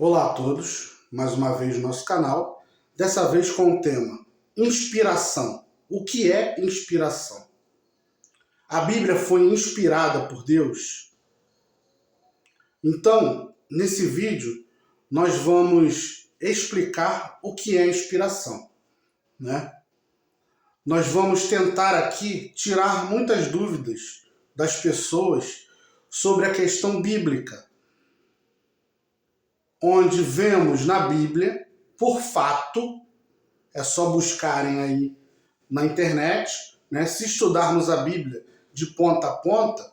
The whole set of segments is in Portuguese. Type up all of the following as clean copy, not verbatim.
Olá a todos, mais uma vez no nosso canal, dessa vez com o tema inspiração. O que é inspiração? A Bíblia foi inspirada por Deus? Então, nesse vídeo, nós vamos explicar o que é inspiração, né? Nós vamos tentar aqui tirar muitas dúvidas das pessoas sobre a questão bíblica, onde vemos na Bíblia, por fato, é só buscarem aí na internet, né? Se estudarmos a Bíblia de ponta a ponta,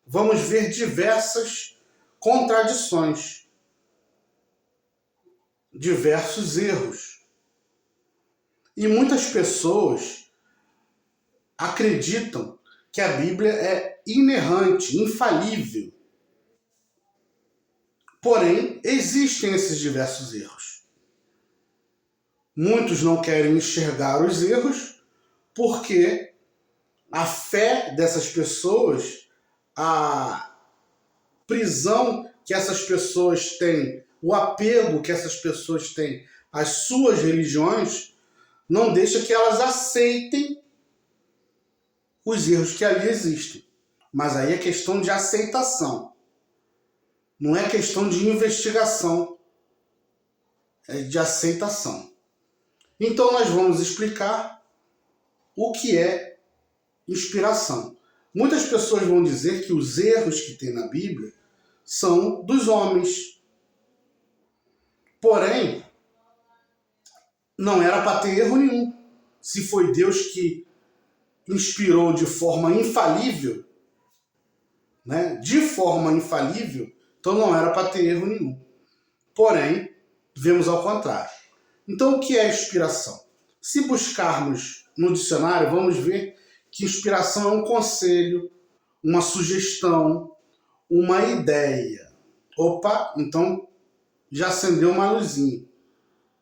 vamos ver diversas contradições, diversos erros. E muitas pessoas acreditam que a Bíblia é inerrante, infalível. Porém, existem esses diversos erros. Muitos não querem enxergar os erros porque a fé dessas pessoas, a prisão que essas pessoas têm, o apego que essas pessoas têm às suas religiões, não deixa que elas aceitem os erros que ali existem. Mas aí é questão de aceitação. Não é questão de investigação, é de aceitação. Então nós vamos explicar o que é inspiração. Muitas pessoas vão dizer que os erros que tem na Bíblia são dos homens. Porém, não era para ter erro nenhum. Se foi Deus que inspirou de forma infalível, né? De forma infalível, então não era para ter erro nenhum. Porém, vemos ao contrário. Então, o que é inspiração? Se buscarmos no dicionário, vamos ver que inspiração é um conselho, uma sugestão, uma ideia. Opa, então já acendeu uma luzinha.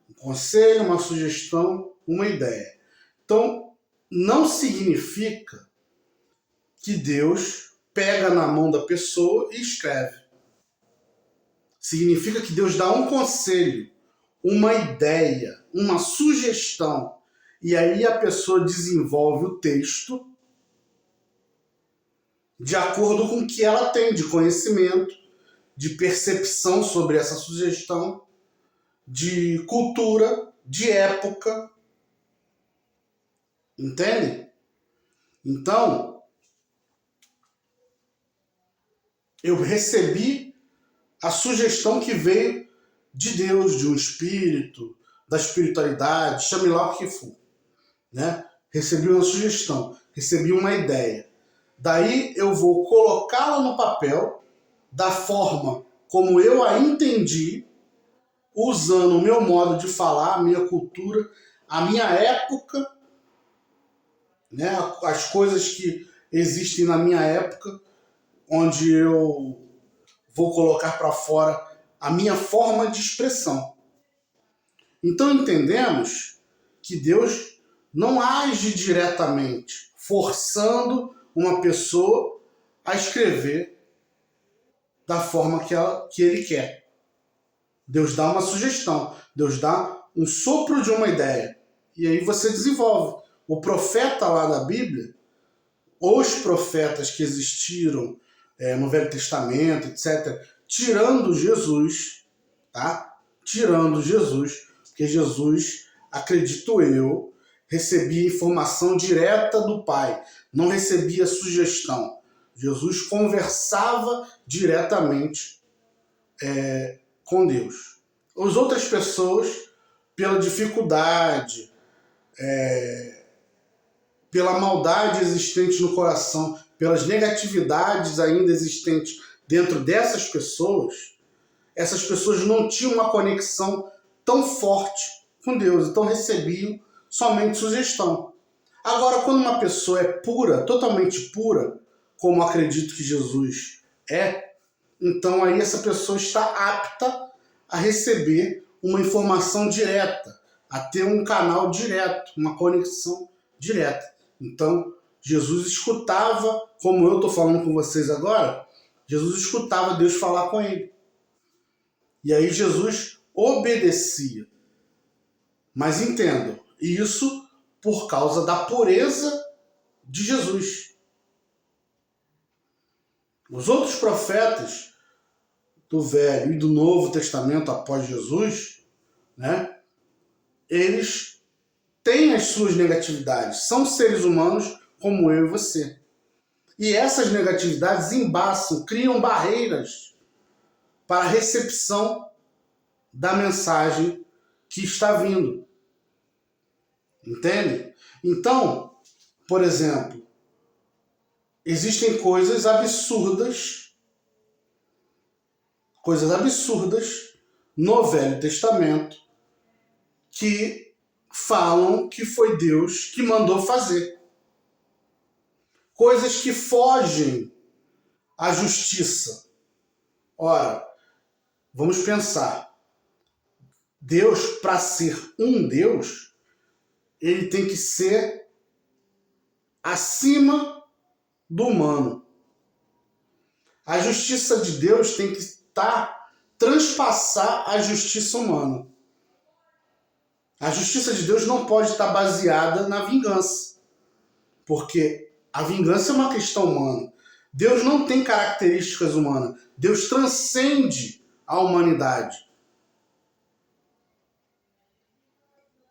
Um conselho, uma sugestão, uma ideia. Então, não significa que Deus pega na mão da pessoa e escreve. Significa que Deus dá um conselho, uma ideia, uma sugestão, e aí a pessoa desenvolve o texto de acordo com o que ela tem de conhecimento, de percepção sobre essa sugestão, de cultura, de época. Entende? Então, eu recebi a sugestão que veio de Deus, de um espírito, da espiritualidade, chame lá o que for, né? Recebi uma sugestão, recebi uma ideia. Daí eu vou colocá-la no papel da forma como eu a entendi, usando o meu modo de falar, a minha cultura, a minha época, né? As coisas que existem na minha época, onde eu vou colocar para fora a minha forma de expressão. Então entendemos que Deus não age diretamente, forçando uma pessoa a escrever da forma que ele quer. Deus dá uma sugestão, Deus dá um sopro de uma ideia, e aí você desenvolve. O profeta lá da Bíblia, os profetas que existiram no Velho Testamento, etc., tirando Jesus, tá? Tirando Jesus, porque Jesus, acredito eu, recebia informação direta do Pai, não recebia sugestão. Jesus conversava diretamente com Deus. As outras pessoas, pela dificuldade, pela maldade existente no coração, pelas negatividades ainda existentes dentro dessas pessoas, essas pessoas não tinham uma conexão tão forte com Deus, então recebiam somente sugestão. Agora, quando uma pessoa é pura, totalmente pura, como acredito que Jesus é, então aí essa pessoa está apta a receber uma informação direta, a ter um canal direto, uma conexão direta. Então, Jesus escutava, como eu estou falando com vocês agora, Jesus escutava Deus falar com ele. E aí Jesus obedecia. Mas entendam, isso por causa da pureza de Jesus. Os outros profetas do Velho e do Novo Testamento após Jesus, né, eles têm as suas negatividades, são seres humanos como eu e você. E essas negatividades embaçam, criam barreiras para a recepção da mensagem que está vindo. Entende? Então, por exemplo, existem coisas absurdas no Velho Testamento que falam que foi Deus que mandou fazer. Coisas que fogem à justiça. Ora, vamos pensar. Deus, para ser um Deus, ele tem que ser acima do humano. A justiça de Deus tem que transpassar a justiça humana. A justiça de Deus não pode estar baseada na vingança, porque a vingança é uma questão humana. Deus não tem características humanas. Deus transcende a humanidade.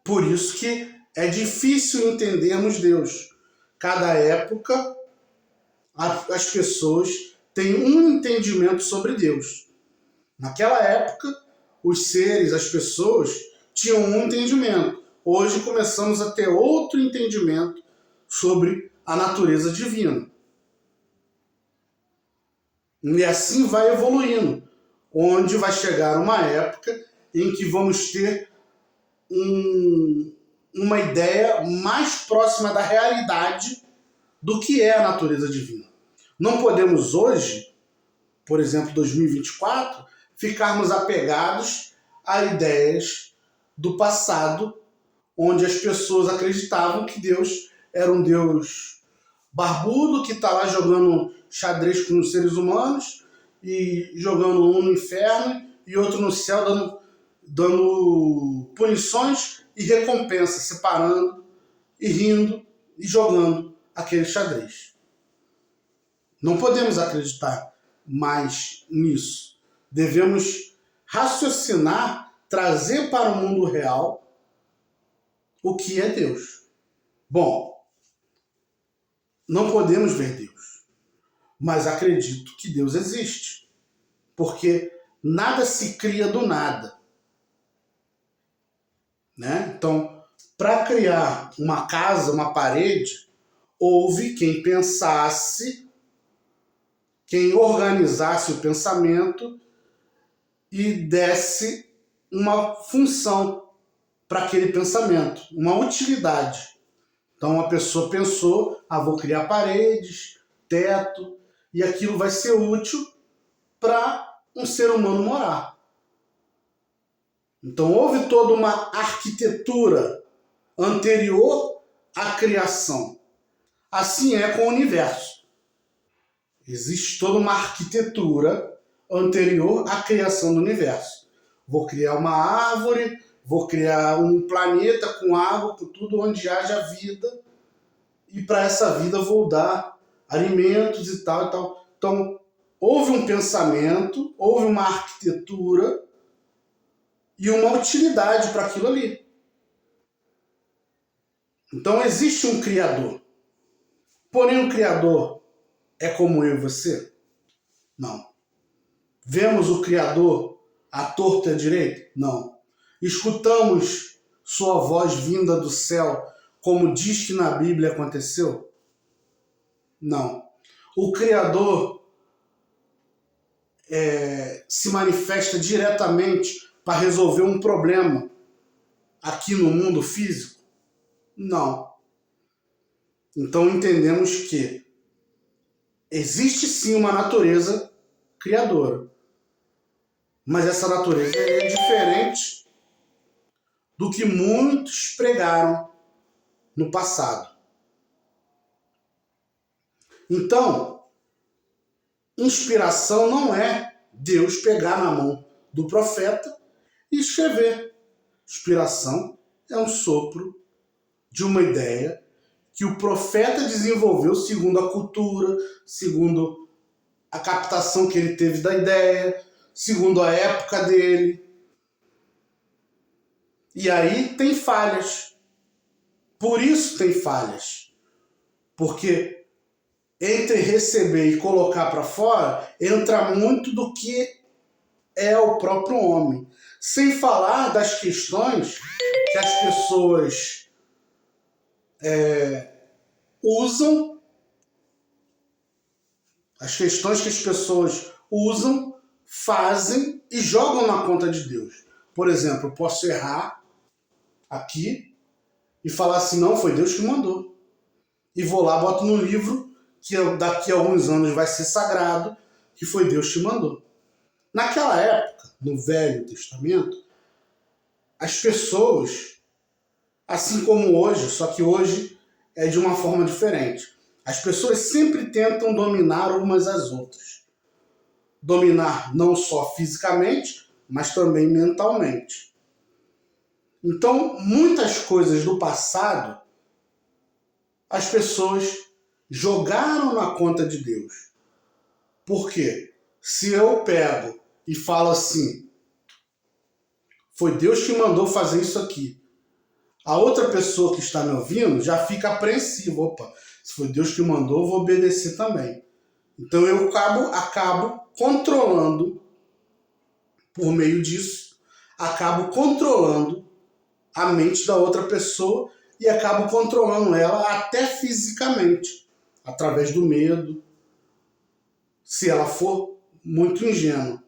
Por isso que é difícil entendermos Deus. Cada época, as pessoas têm um entendimento sobre Deus. Naquela época, os seres, as pessoas, tinham um entendimento. Hoje começamos a ter outro entendimento sobre a natureza divina. E assim vai evoluindo, onde vai chegar uma época em que vamos ter uma ideia mais próxima da realidade do que é a natureza divina. Não podemos hoje, por exemplo, 2024, ficarmos apegados a ideias do passado, onde as pessoas acreditavam que Deus era um Deus barbudo que está lá jogando xadrez com os seres humanos e jogando um no inferno e outro no céu, dando punições e recompensas, separando e rindo e jogando aquele xadrez. Não podemos acreditar mais nisso. Devemos raciocinar, trazer para o mundo real o que é Deus. Bom, não podemos ver Deus, mas acredito que Deus existe, porque nada se cria do nada. Né? Então, para criar uma casa, uma parede, houve quem pensasse, quem organizasse o pensamento e desse uma função para aquele pensamento, uma utilidade. Então, uma pessoa pensou, vou criar paredes, teto, e aquilo vai ser útil para um ser humano morar. Então, houve toda uma arquitetura anterior à criação. Assim é com o universo. Existe toda uma arquitetura anterior à criação do universo. Vou criar uma árvore, vou criar um planeta com água, com tudo onde haja vida, e para essa vida vou dar alimentos e tal e tal. Então, houve um pensamento, houve uma arquitetura e uma utilidade para aquilo ali. Então existe um Criador. Porém, o Criador é como eu e você? Não. Vemos o Criador à torta e à direita? Não. Escutamos sua voz vinda do céu, como diz que na Bíblia aconteceu? Não. O Criador se manifesta diretamente para resolver um problema aqui no mundo físico? Não. Então entendemos que existe sim uma natureza criadora, mas essa natureza é diferente do que muitos pregaram no passado. Então, inspiração não é Deus pegar na mão do profeta e escrever. Inspiração é um sopro de uma ideia que o profeta desenvolveu segundo a cultura, segundo a captação que ele teve da ideia, segundo a época dele. E aí tem falhas. Por isso tem falhas. Porque entre receber e colocar para fora, entra muito do que é o próprio homem. Sem falar das questões que as pessoas usam, as questões que as pessoas usam, fazem e jogam na conta de Deus. Por exemplo, eu posso errar aqui e falar assim, não, foi Deus que mandou. E vou lá, boto no livro, que daqui a alguns anos vai ser sagrado, que foi Deus que mandou. Naquela época, no Velho Testamento, as pessoas, assim como hoje, só que hoje é de uma forma diferente, as pessoas sempre tentam dominar umas às outras. Dominar não só fisicamente, mas também mentalmente. Então, muitas coisas do passado, as pessoas jogaram na conta de Deus. Por quê? Se eu pego e falo assim, foi Deus que mandou fazer isso aqui, a outra pessoa que está me ouvindo já fica apreensiva. Opa, se foi Deus que mandou, eu vou obedecer também. Então eu acabo controlando, por meio disso, acabo controlando a mente da outra pessoa e acabo controlando ela até fisicamente, através do medo, se ela for muito ingênua.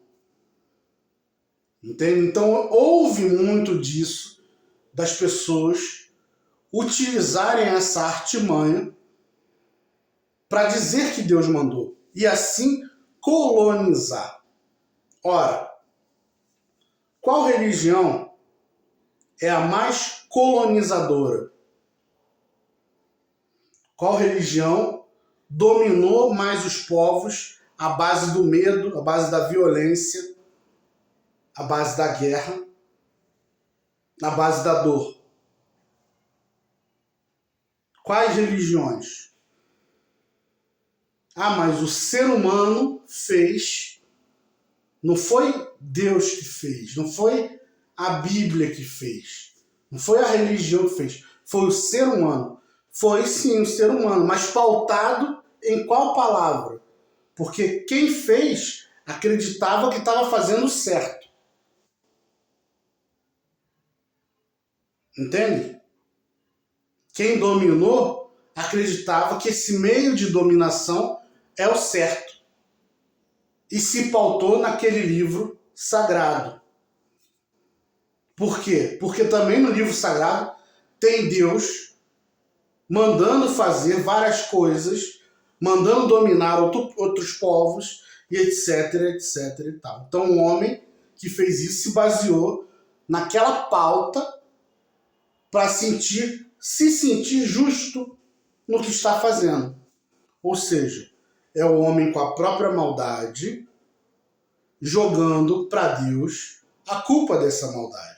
Entende? Então houve muito disso, das pessoas utilizarem essa artimanha para dizer que Deus mandou e assim colonizar. Ora, qual religião é a mais colonizadora? Qual religião dominou mais os povos à base do medo, à base da violência, à base da guerra, à base da dor? Quais religiões? Ah, mas o ser humano fez. Não foi Deus que fez, não foi a Bíblia que fez, não foi a religião que fez, foi o ser humano. Foi sim o ser humano, mas pautado em qual palavra? Porque quem fez acreditava que estava fazendo certo. Entende? Quem dominou acreditava que esse meio de dominação é o certo. E se pautou naquele livro sagrado. Por quê? Porque também no livro sagrado tem Deus mandando fazer várias coisas, mandando dominar outros povos, e etc, etc e tal. Então o homem que fez isso se baseou naquela pauta para se sentir justo no que está fazendo. Ou seja, é o homem com a própria maldade jogando para Deus a culpa dessa maldade.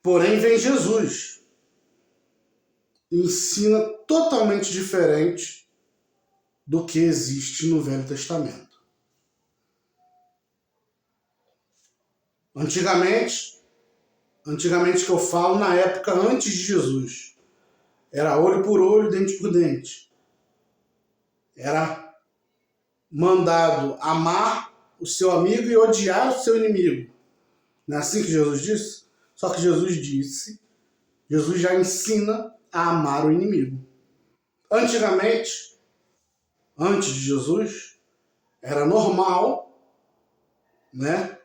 Porém, vem Jesus e ensina totalmente diferente do que existe no Velho Testamento. Antigamente que eu falo, na época antes de Jesus, era olho por olho, dente por dente. Era mandado amar o seu amigo e odiar o seu inimigo. Não é assim que Jesus disse? Só que Jesus já ensina a amar o inimigo. Antigamente, antes de Jesus, era normal, né,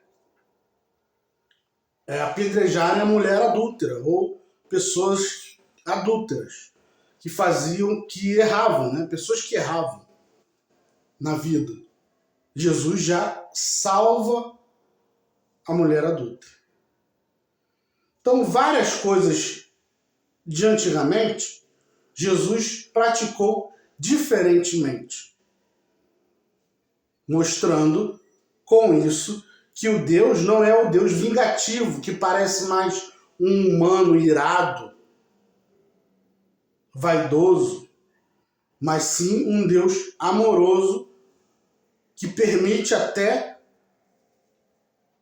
apedrejarem a mulher adúltera ou pessoas adúlteras que erravam, né, pessoas que erravam na vida. Jesus já salva a mulher adúltera. Então, várias coisas de antigamente, Jesus praticou diferentemente. mostrando com isso que o Deus não é o Deus vingativo, que parece mais um humano irado, vaidoso, mas sim um Deus amoroso que permite até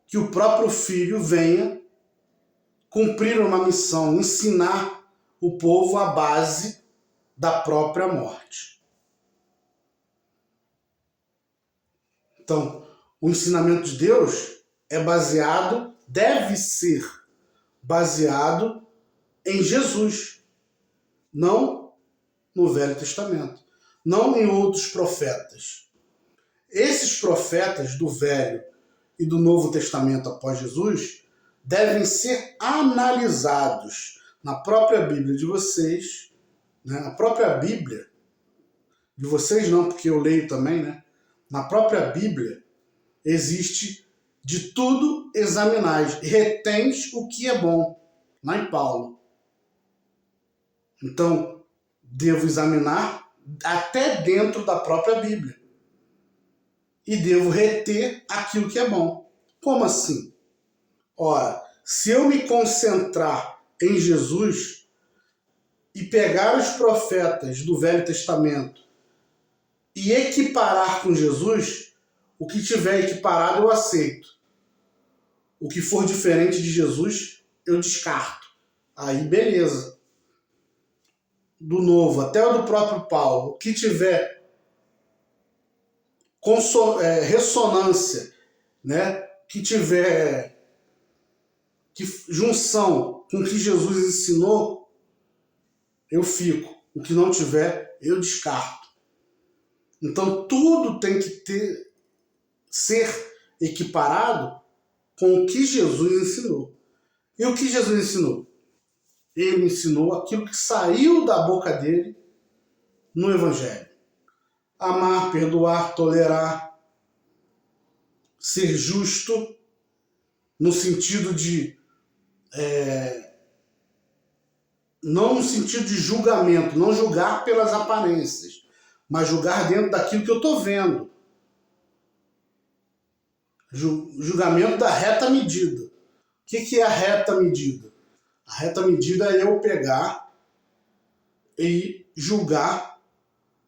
que o próprio Filho venha cumprir uma missão, ensinar o povo a base da própria morte. Então, o ensinamento de Deus é baseado, deve ser baseado em Jesus, não no Velho Testamento, não em outros profetas. Esses profetas do Velho e do Novo Testamento após Jesus devem ser analisados na própria Bíblia de vocês, né? Na própria Bíblia de vocês não, porque eu leio também, né? Na própria Bíblia existe de tudo examinais, retens o que é bom, lá em Paulo. Então, devo examinar até dentro da própria Bíblia. E devo reter aquilo que é bom. Como assim? Ora, se eu me concentrar em Jesus e pegar os profetas do Velho Testamento e equiparar com Jesus, o que tiver equiparado eu aceito. O que for diferente de Jesus, eu descarto. Aí, beleza. Do Novo, até o do próprio Paulo, o que tiver ressonância, né? Que tiver junção com o que Jesus ensinou, eu fico. O que não tiver, eu descarto. Então tudo tem que ser equiparado com o que Jesus ensinou. E o que Jesus ensinou? Ele ensinou aquilo que saiu da boca dele no Evangelho. Amar, perdoar, tolerar, ser justo, no sentido de não no sentido de julgamento, não julgar pelas aparências, mas julgar dentro daquilo que eu estou vendo. Julgamento da reta medida. O que é a reta medida? A reta medida é eu pegar e julgar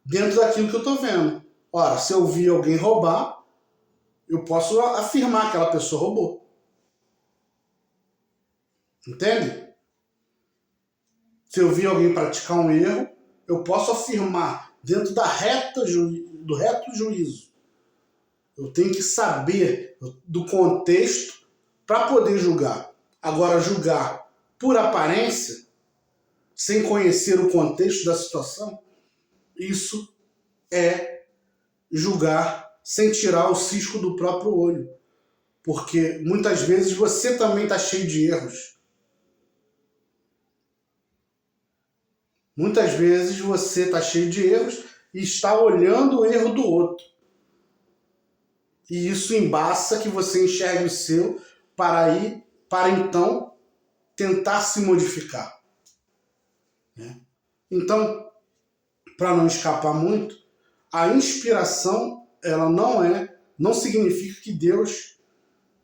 dentro daquilo que eu estou vendo. Ora, se eu vi alguém roubar, eu posso afirmar que aquela pessoa roubou. Entende? Se eu vi alguém praticar um erro, eu posso afirmar dentro do reto juízo. Eu tenho que saber do contexto para poder julgar. Agora, julgar por aparência, sem conhecer o contexto da situação, isso é julgar sem tirar o cisco do próprio olho. Porque muitas vezes você também está cheio de erros. Muitas vezes você está cheio de erros e está olhando o erro do outro. E isso embaça que você enxergue o seu para então tentar se modificar. Então, para não escapar muito, a inspiração ela não significa que Deus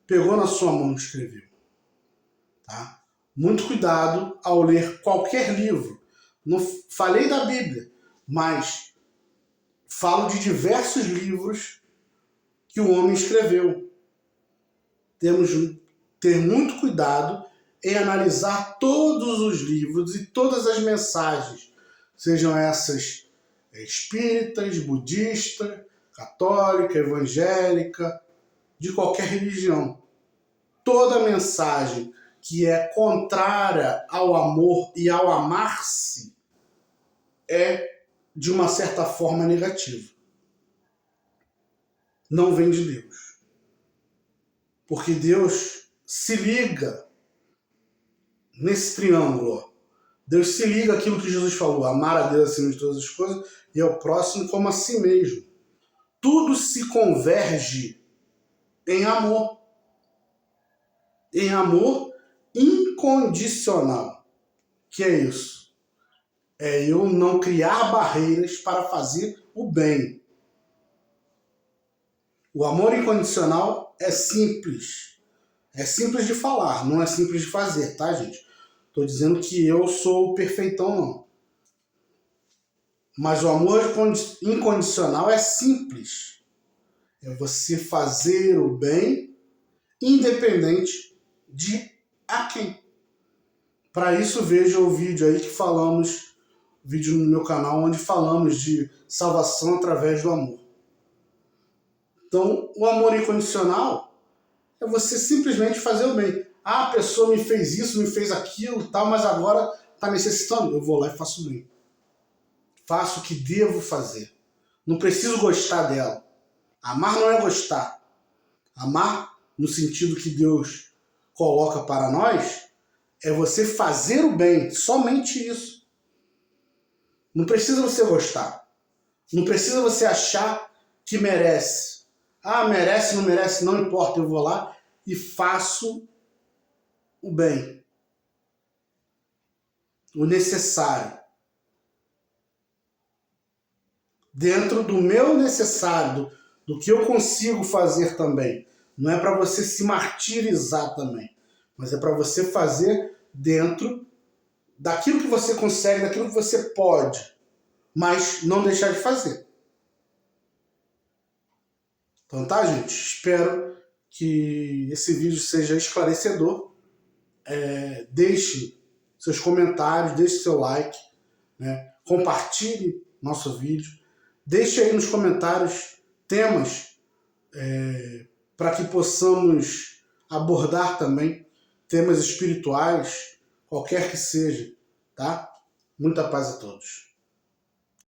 pegou na sua mão e escreveu. Tá? Muito cuidado ao ler qualquer livro. Não falei da Bíblia, mas falo de diversos livros que o homem escreveu. Temos que ter muito cuidado em analisar todos os livros e todas as mensagens, sejam essas espíritas, budista, católica, evangélica, de qualquer religião. Toda mensagem que é contrária ao amor e ao amar-se é, de uma certa forma, negativa. Não vem de Deus. Porque Deus se liga nesse triângulo. Ó. Deus se liga àquilo que Jesus falou, amar a Deus acima de todas as coisas e ao próximo como a si mesmo. Tudo se converge em amor. Em amor incondicional. Que é isso? É eu não criar barreiras para fazer o bem. O amor incondicional é simples. É simples de falar, não é simples de fazer, tá, gente? Tô dizendo que eu sou o perfeitão, não. Mas o amor incondicional é simples. É você fazer o bem independente de a quem. Para isso, veja o vídeo aí que falamos, vídeo no meu canal, onde falamos de salvação através do amor. Então, o amor incondicional é você simplesmente fazer o bem. Ah, a pessoa me fez isso, me fez aquilo e tal, mas agora está necessitando. Eu vou lá e faço o bem. Faço o que devo fazer. Não preciso gostar dela. Amar não é gostar. Amar, no sentido que Deus coloca para nós, é você fazer o bem. Somente isso. Não precisa você gostar. Não precisa você achar que merece. Ah, merece, não merece, não importa. Eu vou lá e faço o bem. O necessário. Dentro do meu necessário, do que eu consigo fazer também. Não é para você se martirizar também, mas é para você fazer dentro daquilo que você consegue, daquilo que você pode, mas não deixar de fazer. Então tá, gente? Espero que esse vídeo seja esclarecedor. Deixe seus comentários, deixe seu like, né? Compartilhe nosso vídeo. Deixe aí nos comentários temas para que possamos abordar também temas espirituais, qualquer que seja, tá? Muita paz a todos.